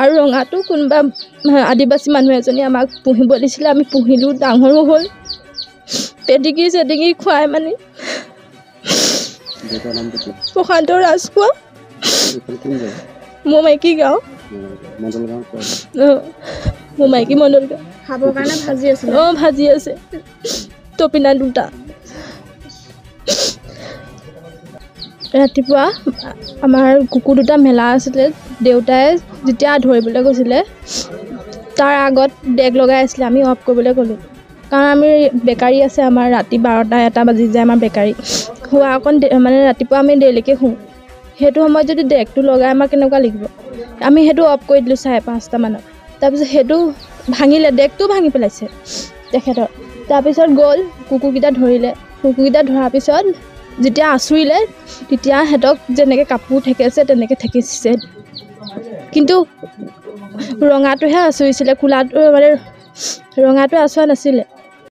আৰু ৰঙাটো কোনোবা আদিবাসী মানুহ এজনী আমাক পুহিব দিছিলে, আমি পুহিলোঁ, ডাঙৰো হ'ল। পেডিগ্ৰী খুৱাই মানে প্ৰশান্ত ৰাজখোৱা মোৰ মাইকী গাঁও মোৰ মাইকী মণ্ডল গাঁও খাবৰ কাৰণে ভাজি আছিলে। ভাজি আছে টপিনা দুটা। ৰাতিপুৱা আমাৰ কুকুৰ দুটা মেলা আছিলে। দেউতাই যেতিয়া ধৰিবলৈ গৈছিলে তাৰ আগত ডেগ লগাই আছিলে। আমি অফ কৰিবলৈ গ'লোঁ কাৰণ আমি বেকাৰী আছে, আমাৰ ৰাতি 12-1 বাজি যায় আমাৰ বেকাৰী শোৱা অকণ মানে ৰাতিপুৱা আমি দেৰিলৈকে শুওঁ। সেইটো সময়ত যদি ডেগটো লগাই আমাৰ কেনেকুৱা লাগিব। আমি সেইটো অফ কৰি দিলোঁ 5:30 মানত। তাৰপিছত সেইটো ভাঙিলে, ডেগটোও ভাঙি পেলাইছে তেখেতৰ। তাৰপিছত গ'ল কুকুৰকেইটা ধৰিলে। কুকুৰকেইটা ধৰাৰ পিছত যেতিয়া আঁচুৰিলে তেতিয়া সিহঁতক যেনেকৈ কাপোৰ ঠেকেছে তেনেকৈ ঠেকিছে, কিন্তু ৰঙাটোহে আঁচুৰিছিলে, কোলাটো মানে ৰঙাটোৱে আঁচুৰা নাছিলে।